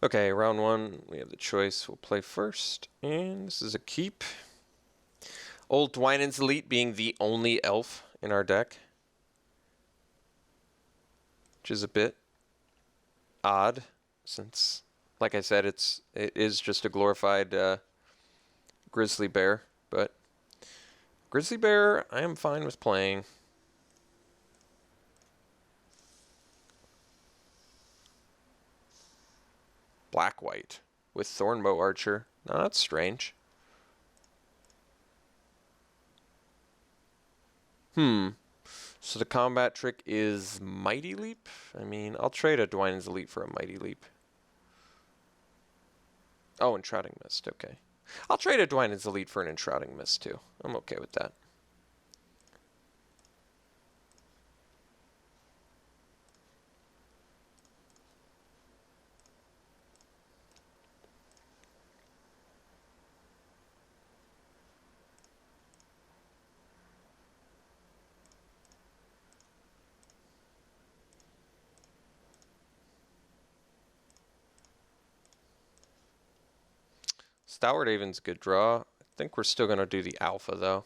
Okay, round one, we have the choice. We'll play first, and this is a keep. Old Dwynen's Elite being the only elf in our deck, which is a bit odd, since, like I said, it is just a glorified grizzly bear. But grizzly bear, I am fine with playing. Black-white with Thornbow Archer. Now that's strange. So the combat trick is Mighty Leap? I mean, I'll trade a Dwynen's Elite for a Mighty Leap. Oh, Enshrouding Mist, okay. I'll trade a Dwynen's Elite for an Enshrouding Mist, too. I'm okay with that. Stalwart Haven's a good draw. I think we're still going to do the Alpha, though.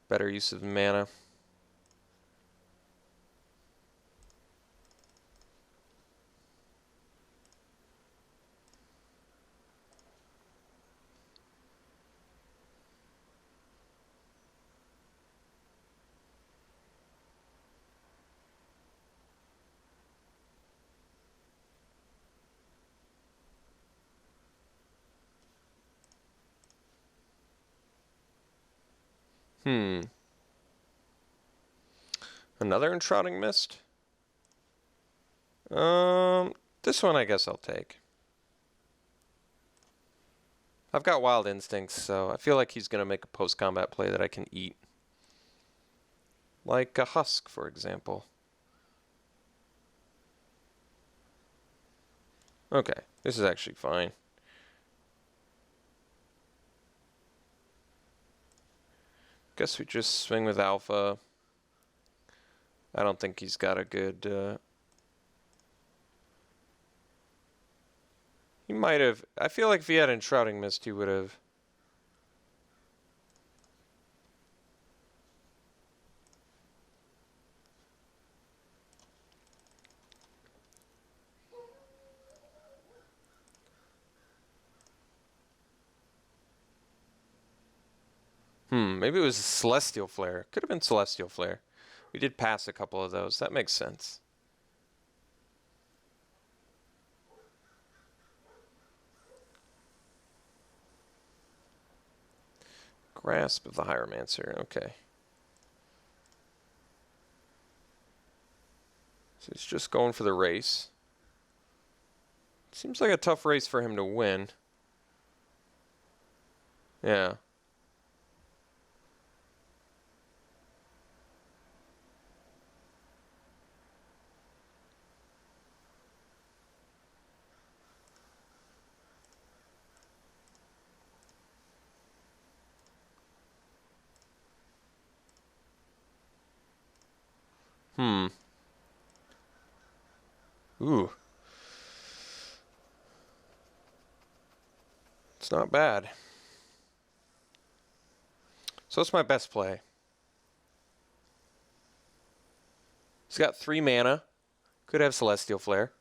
Better use of mana. Another Enshrouding Mist? This one I guess I'll take. I've got Wild Instincts, so I feel like he's going to make a post-combat play that I can eat. Like a Husk, for example. Okay, this is actually fine. Guess we just swing with Alpha. I don't think he's got a good... He might have... I feel like if he had Enshrouding Mist, he would have... Maybe it was Celestial Flare. Could have been Celestial Flare. We did pass a couple of those. That makes sense. Grasp of the Hieromancer. Okay. So he's just going for the race. Seems like a tough race for him to win. Yeah. Ooh. It's not bad. So it's my best play. He's got 3 mana. Could have Celestial Flare.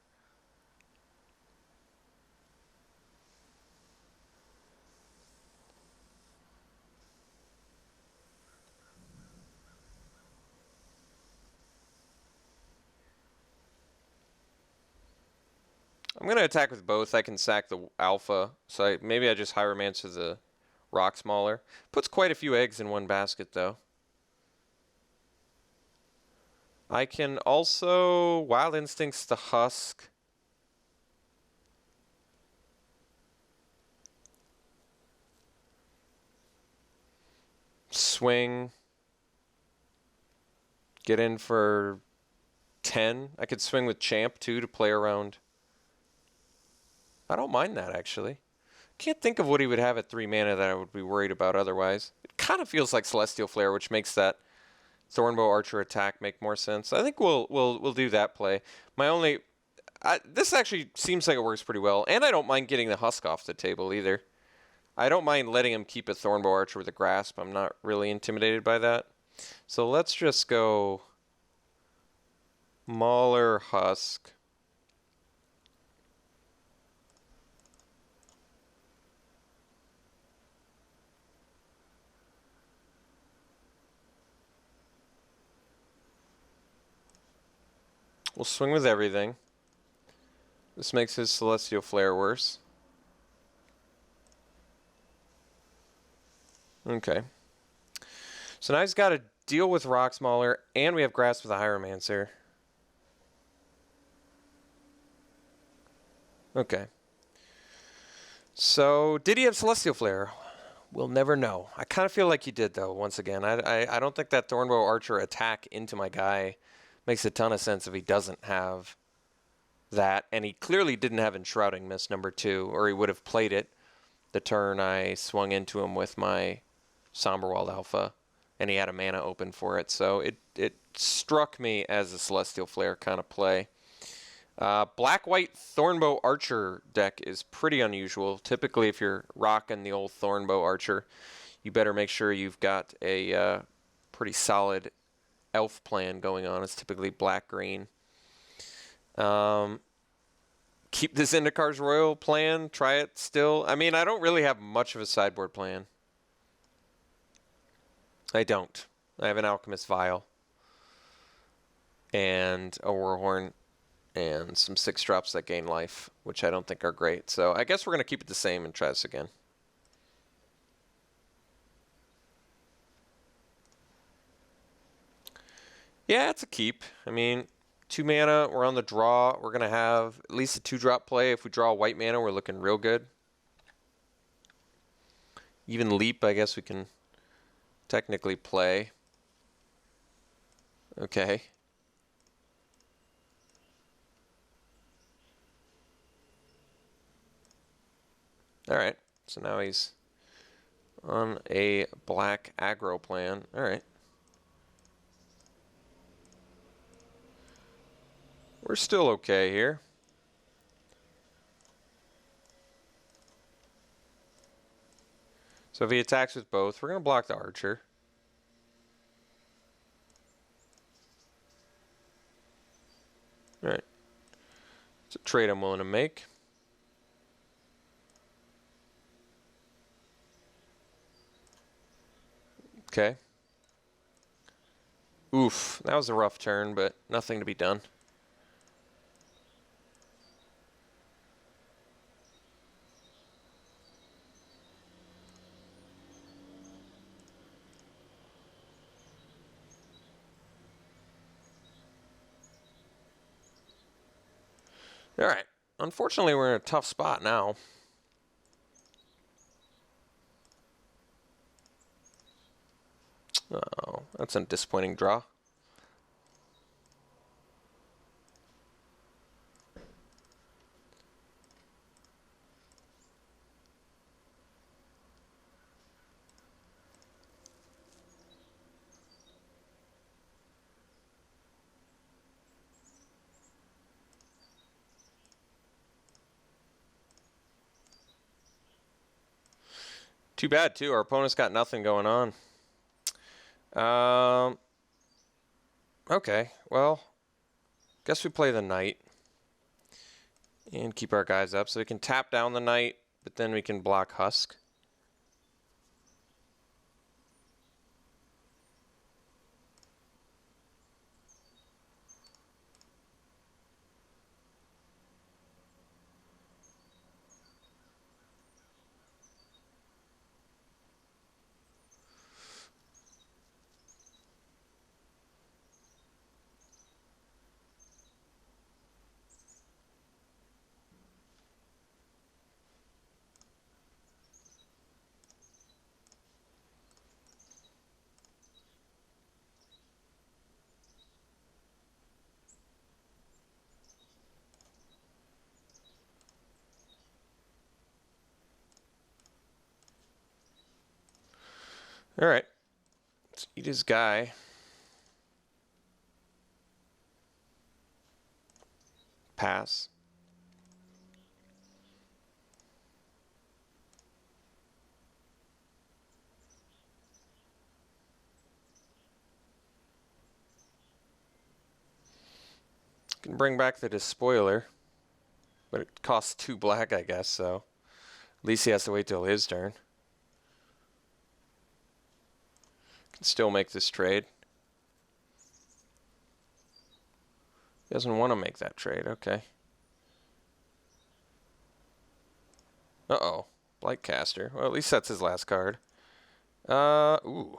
I'm going to attack with both. I can sack the Alpha. So maybe I just Hieromancer the Rock Smaller. Puts quite a few eggs in one basket, though. I can also Wild Instincts the Husk. Swing. Get in for 10. I could swing with Champ, too, to play around. I don't mind that, actually. Can't think of what he would have at 3 mana that I would be worried about otherwise. It kind of feels like Celestial Flare, which makes that Thornbow Archer attack make more sense. I think we'll do that play. My only... This actually seems like it works pretty well, and I don't mind getting the husk off the table either. I don't mind letting him keep a Thornbow Archer with a grasp. I'm not really intimidated by that. So let's just go Mauler Husk. We'll swing with everything. This makes his Celestial Flare worse. Okay. So now he's got to deal with Rock Mauler, and we have Grasp with a Hieromancer. Okay. So, did he have Celestial Flare? We'll never know. I kind of feel like he did, though, once again. I don't think that Thornbow Archer attack into my guy makes a ton of sense if he doesn't have that. And he clearly didn't have Enshrouding Mist #2, or he would have played it the turn I swung into him with my Somberwald Alpha, and he had a mana open for it. So it struck me as a Celestial Flare kind of play. Black-white Thornbow Archer deck is pretty unusual. Typically, if you're rocking the old Thornbow Archer, you better make sure you've got a pretty solid elf plan going on. It's typically black-green. Keep this Indakar's Royal plan. Try it still. I mean, I don't really have much of a sideboard plan. I don't. I have an Alchemist Vial and a Warhorn and some 6-drops that gain life, which I don't think are great. So I guess we're going to keep it the same and try this again. Yeah, it's a keep. I mean, 2 mana, we're on the draw. We're going to have at least a 2-drop play. If we draw white mana, we're looking real good. Even Leap, I guess we can technically play. Okay. Alright, so now he's on a black aggro plan. Alright. We're still okay here. So if he attacks with both, we're going to block the Archer. Alright. It's a trade I'm willing to make. Okay. Oof, that was a rough turn, but nothing to be done. Alright. Unfortunately, we're in a tough spot now. Oh, that's a disappointing draw. Too bad, too. Our opponent's got nothing going on. Okay, well, guess we play the Knight and keep our guys up so we can tap down the Knight, but then we can block Husk. Alright, let's eat his guy. Pass. Can bring back the Despoiler, but it costs 2 black, I guess, so at least he has to wait till his turn. Can still make this trade. He doesn't want to make that trade, okay. Uh-oh, Blightcaster. Well, at least that's his last card. Ooh.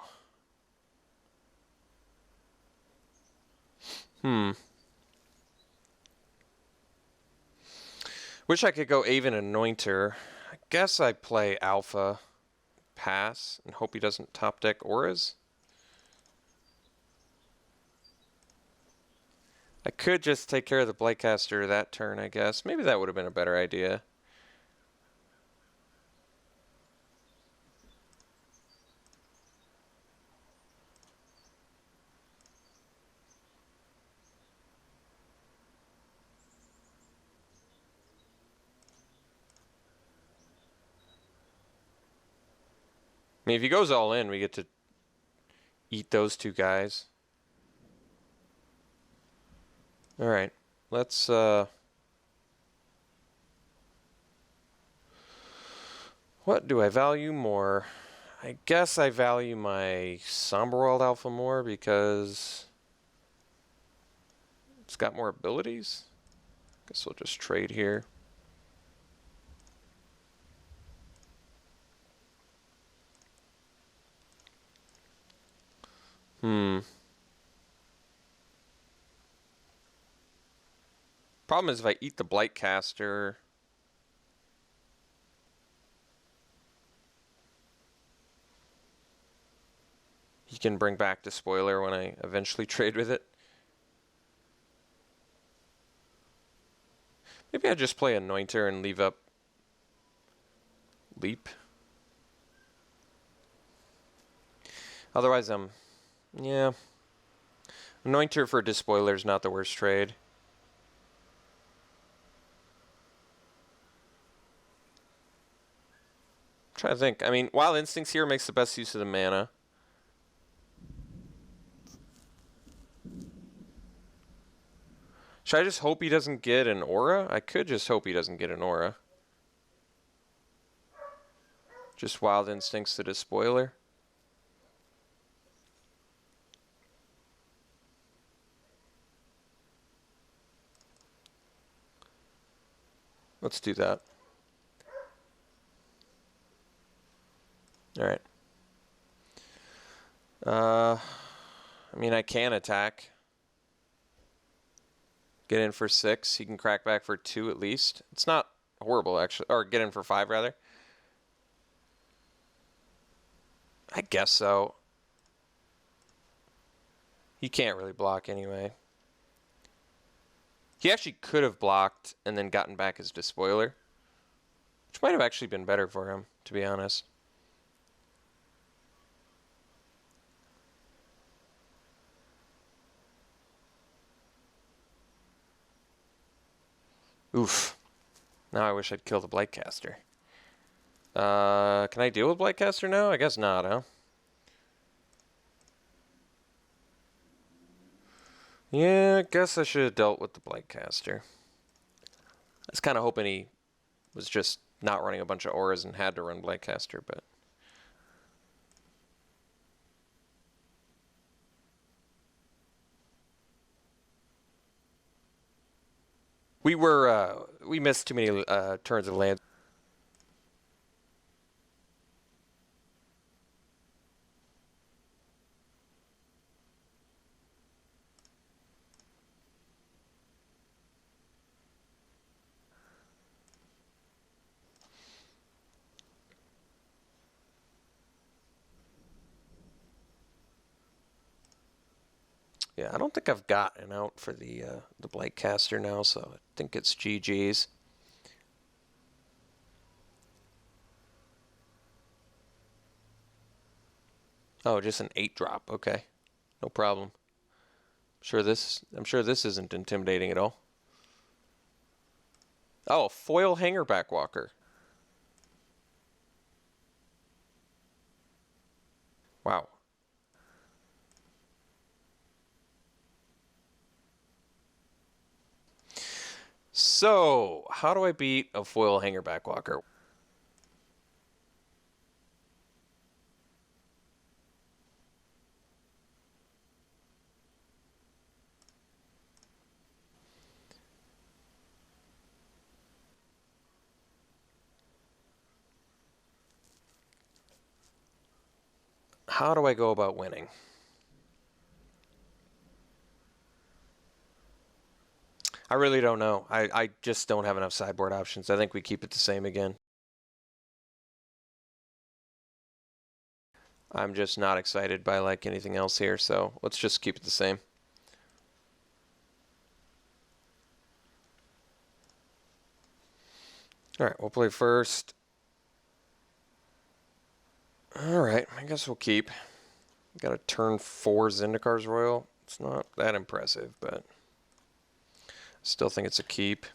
Wish I could go Aven Anointer. I guess I play Alpha, pass, and hope he doesn't top deck Auras. I could just take care of the Blightcaster that turn, I guess. Maybe that would have been a better idea. I mean, if he goes all in, we get to eat those 2 guys. Alright, let's, what do I value more? I guess I value my Somber World Alpha more because it's got more abilities. Guess we'll just trade here. Problem is if I eat the Blightcaster, he can bring back the Spoiler when I eventually trade with it. Maybe I just play Anointer and leave up Leap. Otherwise, yeah. Anointer for Despoiler is not the worst trade. I'm trying to think. I mean, Wild Instincts here makes the best use of the mana. Should I just hope he doesn't get an Aura? I could just hope he doesn't get an Aura. Just Wild Instincts to Despoiler. Let's do that. Alright. I mean, I can attack. Get in for 6. He can crack back for 2 at least. It's not horrible, actually. Or get in for 5, rather. I guess so. He can't really block anyway. He actually could have blocked and then gotten back his Despoiler, which might have actually been better for him, to be honest. Oof. Now I wish I'd kill the Blightcaster. Can I deal with Blightcaster now? I guess not, huh? Yeah, I guess I should have dealt with the Blightcaster. I was kind of hoping he was just not running a bunch of auras and had to run Blightcaster, but... we missed too many turns of land. Yeah, I don't think I've got an out for the Blightcaster now, so I think it's GG's. Oh, just an 8-drop. Okay, no problem. I'm sure this isn't intimidating at all. Oh, foil Hangerback Walker. Wow. So, how do I beat a foil hanger backwalker? How do I go about winning? I really don't know. I just don't have enough sideboard options. I think we keep it the same again. I'm just not excited by like anything else here, so let's just keep it the same. All right, we'll play first. All right, I guess we'll keep. Got a turn 4 Zyndakar's Royal. It's not that impressive, but still think it's a keep.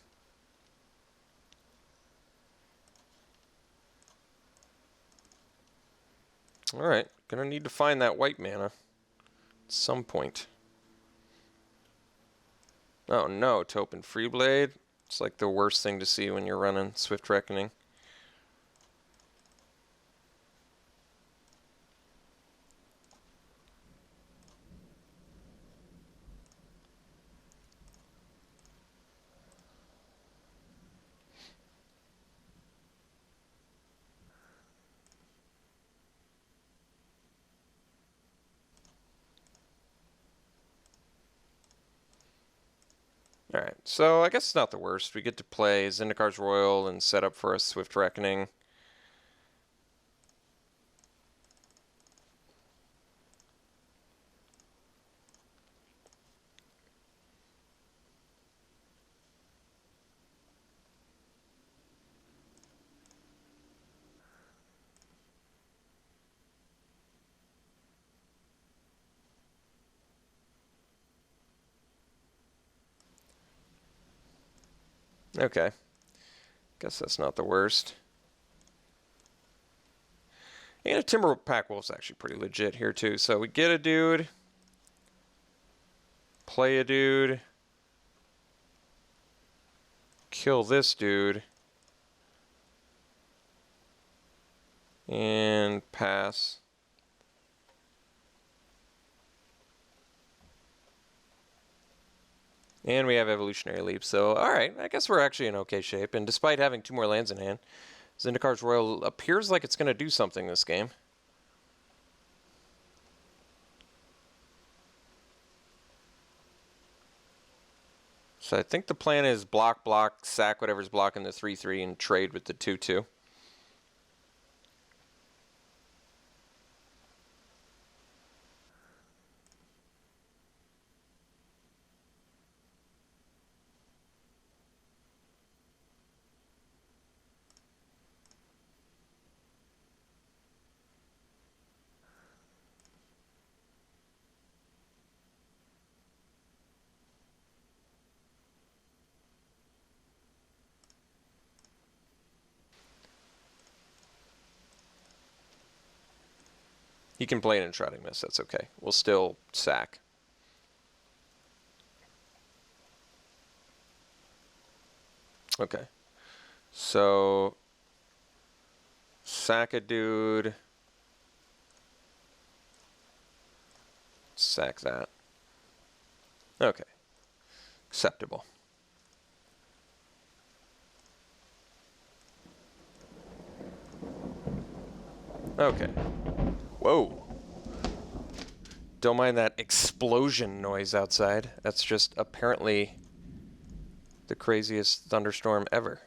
All right, gonna need to find that white mana at some point. Oh no, Taupe Freeblade. It's like the worst thing to see when you're running Swift Reckoning. Alright, so I guess it's not the worst. We get to play Zyndakar's Royal and set up for a Swift Reckoning. Okay. Guess that's not the worst. And a Timber Pack Wolf's actually pretty legit here too. So we get a dude, play a dude, kill this dude, and pass. And we have Evolutionary Leap, so alright, I guess we're actually in okay shape. And despite having 2 more lands in hand, Zyndakar's Royal appears like it's going to do something this game. So I think the plan is block, block, sack whatever's blocking the 3/3, and trade with the 2/2. He can play an Enshrouding Mist, that's okay. We'll still sack. Okay. So, sack a dude. Sack that. Okay. Acceptable. Okay. Whoa. Don't mind that explosion noise outside. That's just apparently the craziest thunderstorm ever.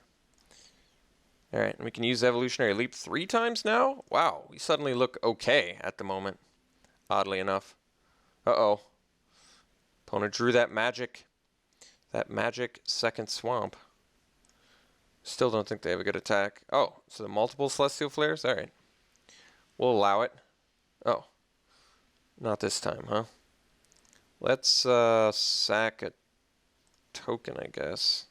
Alright, and we can use Evolutionary Leap 3 times now? Wow, we suddenly look okay at the moment. Oddly enough. Uh-oh. Opponent drew that magic second swamp. Still don't think they have a good attack. Oh, so the multiple Celestial Flares? Alright. We'll allow it. Oh. Not this time, huh? Let's sack a token, I guess.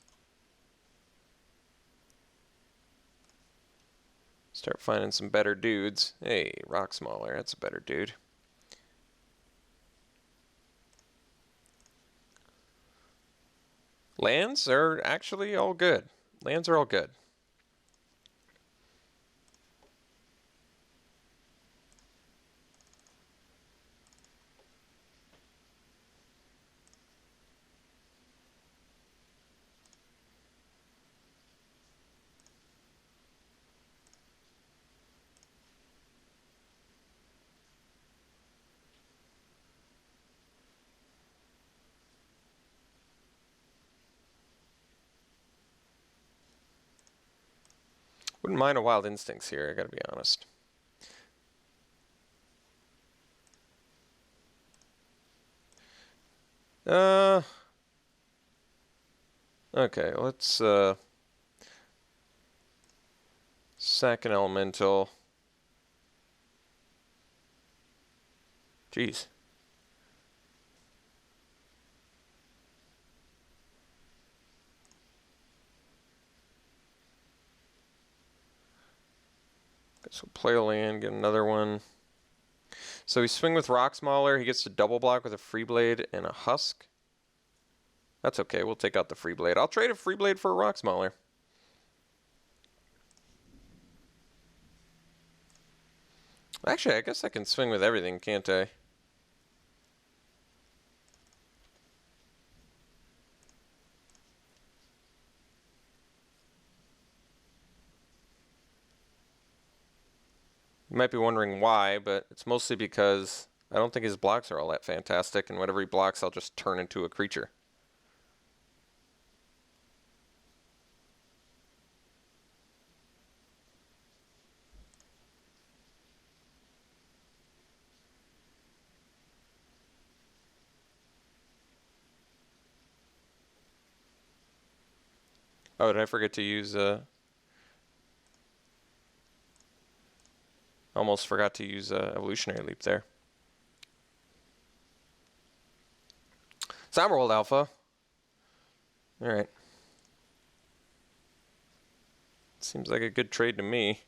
Start finding some better dudes. Hey, Rock Smaller, that's a better dude. Lands are actually all good. Lands are all good. Wouldn't mind a Wild Instincts here, I gotta be honest. Okay, let's, sack an Elemental. Jeez. Guess we'll play a land, get another one. So we swing with Rock Mauler, he gets to double block with a Free Blade and a Husk. That's okay, we'll take out the Free Blade. I'll trade a Free Blade for a Rock Mauler. Actually, I guess I can swing with everything, can't I? You might be wondering why, but it's mostly because I don't think his blocks are all that fantastic, and whatever he blocks, I'll just turn into a creature. Oh, did I forget to use, almost forgot to use Evolutionary Leap there. Somerworld Alpha. Alright. Seems like a good trade to me.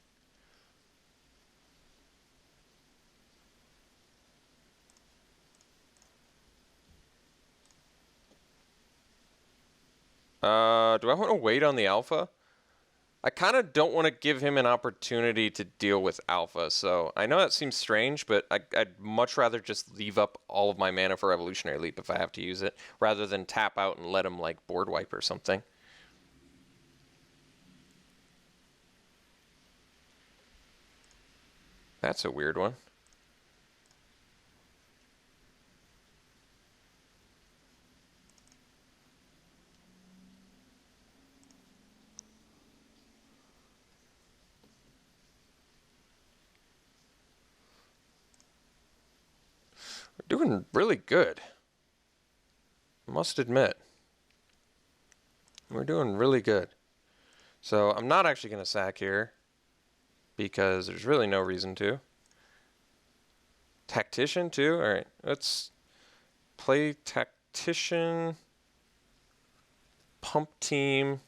Do I want to wait on the Alpha? I kind of don't want to give him an opportunity to deal with Alpha, so I know that seems strange, but I'd much rather just leave up all of my mana for Evolutionary Leap if I have to use it, rather than tap out and let him, like, board wipe or something. That's a weird one. We're doing really good. I must admit. We're doing really good. So I'm not actually going to sack here, because there's really no reason to. Tactician too? Alright, let's play Tactician. Pump Team.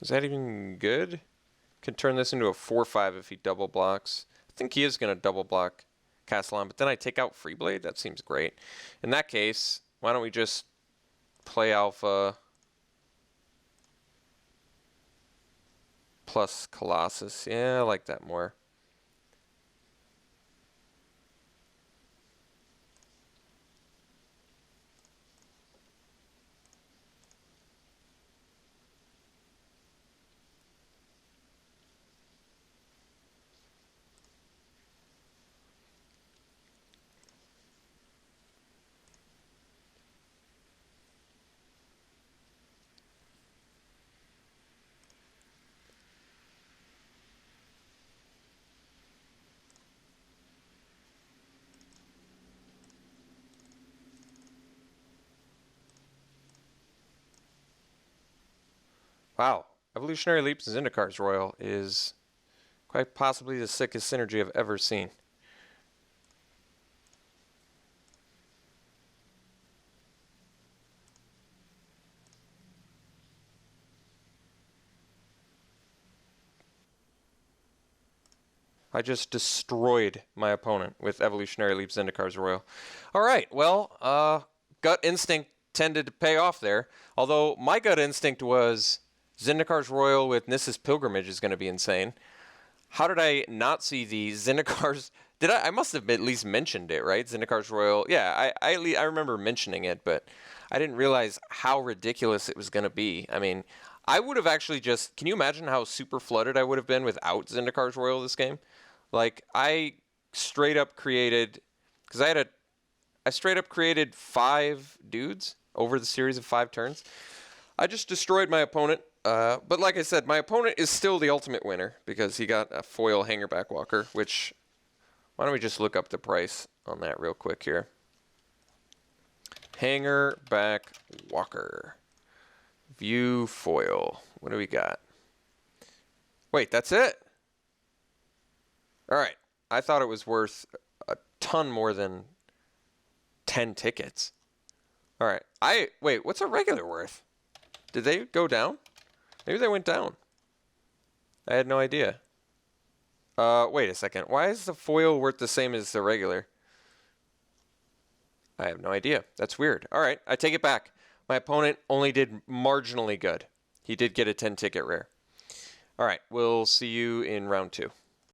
Is that even good? Can turn this into a 4/5 if he double blocks. I think he is going to double block Castellan, but then I take out Free Blade. That seems great. In that case, why don't we just play Alpha plus Colossus? Yeah, I like that more. Wow. Evolutionary Leaps and Zendikars Royal is quite possibly the sickest synergy I've ever seen. I just destroyed my opponent with Evolutionary Leap Zyndakar's Royal. All right, well, gut instinct tended to pay off there. Although my gut instinct was Zyndakar's Royal with Nissa's Pilgrimage is going to be insane. How did I not see the Zyndakar's... I must have at least mentioned it, right? Zyndakar's Royal. Yeah, I remember mentioning it, but I didn't realize how ridiculous it was going to be. I mean, I would have actually just... Can you imagine how super flooded I would have been without Zyndakar's Royal this game? Like, I straight up created... Because I straight up created 5 dudes over the series of 5 turns. I just destroyed my opponent. But like I said, my opponent is still the ultimate winner because he got a foil Hangerback Walker, which... Why don't we just look up the price on that real quick here. Hangerback Walker. View foil. What do we got? Wait, that's it? All right. I thought it was worth a ton more than 10 tickets. All right. Wait, what's a regular worth? Did they go down? Maybe they went down. I had no idea. Wait a second. Why is the foil worth the same as the regular? I have no idea. That's weird. All right, I take it back. My opponent only did marginally good. He did get a 10 ticket rare. All right, we'll see you in round 2.